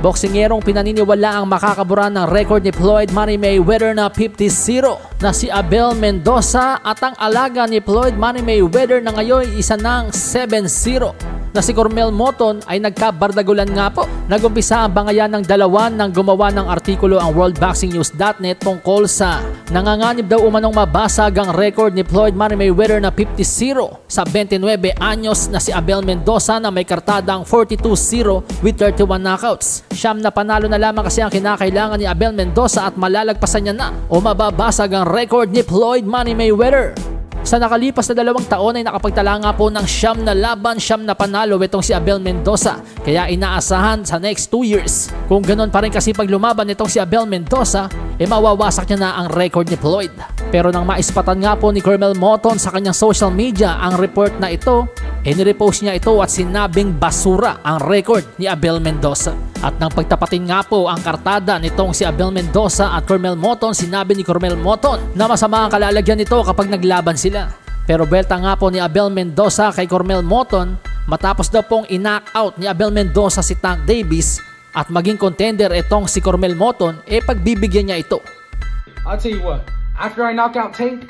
Boksingerong pinaniniwala ang makakabura ng record ni Floyd Money Mayweather na 50-0 na si Abel Mendoza at ang alaga ni Floyd Money Mayweather na ngayon isa ng 7-0 na si Cormel Moton ay nagkabardagulan nga po. Nagumpisa ang bangayan ng dalawa nang gumawa ng artikulo ang WorldBoxingNews.net tungkol sa nanganganib daw umanong mabasag ang record ni Floyd Money Mayweather na 50-0 sa 29 anyos na si Abel Mendoza na may kartadang 42-0 with 31 knockouts. Siyam na panalo na lamang kasi ang kinakailangan ni Abel Mendoza at malalagpasan niya na o mababasag ang record ni Floyd Money Mayweather. Sa nakalipas na 2 taon ay nakapagtala nga po ng 9 na laban, 9 na panalo itong si Abel Mendoza. Kaya inaasahan sa next 2 years. Kung ganoon pa rin kasi pag lumaban itong si Abel Mendoza, mawawasak niya na ang record ni Floyd. Pero nang maispatan nga po ni Cormel Moton sa kanyang social media ang report na ito, nirepost niya ito at sinabing basura ang record ni Abel Mendoza. At nang pagtapatin nga po ang kartada nitong si Abel Mendoza at Cormel Moton, sinabi ni Cormel Moton na masama ang kalalagyan nito kapag naglaban sila. Pero belta nga po ni Abel Mendoza kay Cormel Moton matapos daw pong in-knock out ni Abel Mendoza si Tank Davis at maging contender itong si Cormel Moton, pagbibigyan niya ito. I'll tell you what, after I knock out Tank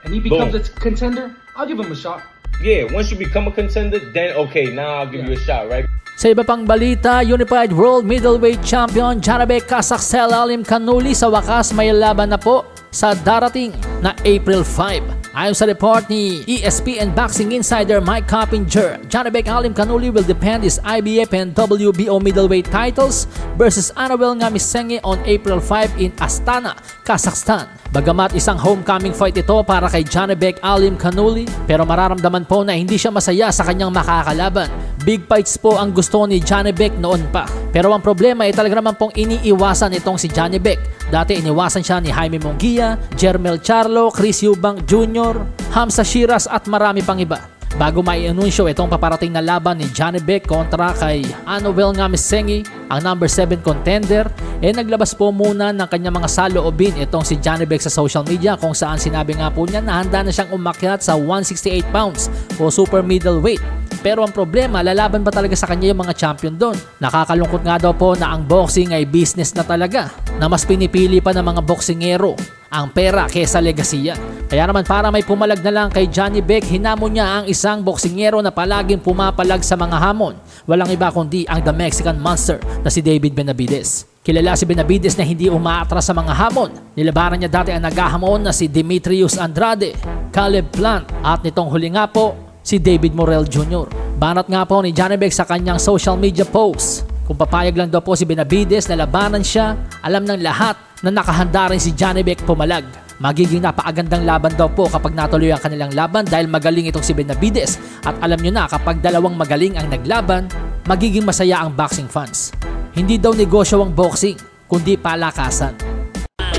and he becomes a contender, I'll give him a shot. Yeah, once you become a contender, then okay, now I'll give you a shot, right? Sa iba pang balita, Unified World Middleweight Champion Janibek Kasaksel Alim Kanuli sa wakas may laban na po sa darating na April 5. Ayon sa report ni ESPN Boxing Insider Mike Coppinger, Janibek Alim Kanuli will defend his IBF and WBO middleweight titles versus Anawel Ngamisenge on April 5 in Astana, Kazakhstan. Bagamat isang homecoming fight ito para kay Janibek Alim Kanuli, pero mararamdaman po na hindi siya masaya sa kanyang makakalaban. Big fights po ang gusto ni Janibek noon pa. Pero ang problema ay talaga naman pong iniiwasan itong si Janibek. Dati iniwasan siya ni Jaime Munguia, Jermel Charlo, Chris Eubank Jr., Hamza Shiras at marami pang iba. Bago mai-anunsyo itong paparating na laban ni Janibek kontra kay Anawel Ngamisenge, ang number 7 contender, naglabas po muna ng kanyang mga saloobin itong si Janibek sa social media kung saan sinabi nga po niya na handa na siyang umakyat sa 168 pounds o super middleweight. Pero ang problema, lalaban ba talaga sa kanya yung mga champion doon? Nakakalungkot nga daw po na ang boxing ay business na talaga, na mas pinipili pa ng mga boksingero ang pera kesa legasiya. Kaya naman para may pumalag na lang kay Janibek, hinamon niya ang isang boksingero na palaging pumapalag sa mga hamon. Walang iba kundi ang The Mexican Monster na si David Benavides. Kilala si Benavides na hindi umaatras sa mga hamon. Nilabanan niya dati ang naghahamon na si Demetrius Andrade, Caleb Plant at nitong huli nga po si David Morrell Jr. Banat nga po ni Janibek sa kanyang social media post. Kung papayag lang daw po si Benavides na labanan siya, alam ng lahat na nakahanda rin si Janibek pumalag. Magiging napakagandang laban daw po kapag natuloy ang kanilang laban dahil magaling itong si Benavides. At alam nyo na kapag dalawang magaling ang naglaban, magiging masaya ang boxing fans. Hindi daw negosyo ang boxing, kundi palakasan.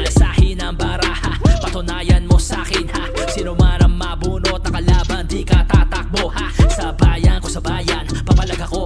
Sahin ang baraha, patunayan mo sa'kin ha. Sino man ang mabunot na kalaban, di ka tatakbo ha. Sa bayan ko sa bayan, papalag ako